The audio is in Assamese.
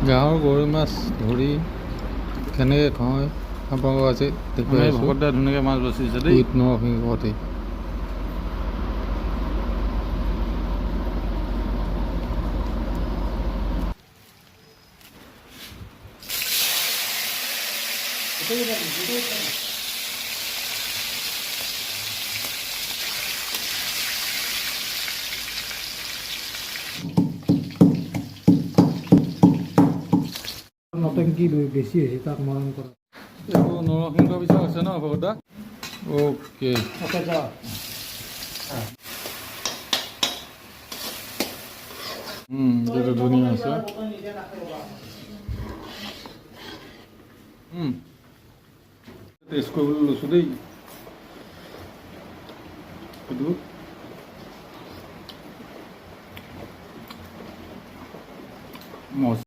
গাঁৱৰ গৰৈ মাছ ধৰি কেনেকৈ থয় আপোনালোকক আজি দেখুৱাই আছোঁ। ভকতে ধুনীয়াকৈ মাছ বাচিছে দেই। উইথ নৰসিংহতে নটংকি বেছি হৈছে তাক মৰম কৰা। এইটো নৰসিংহ পিছক আছে ন ভকতা? অ'কে এইটো ধুনীয়া আছে। টেষ্ট কৰিবলৈ লৈছোঁ দেই। এইটো মজা।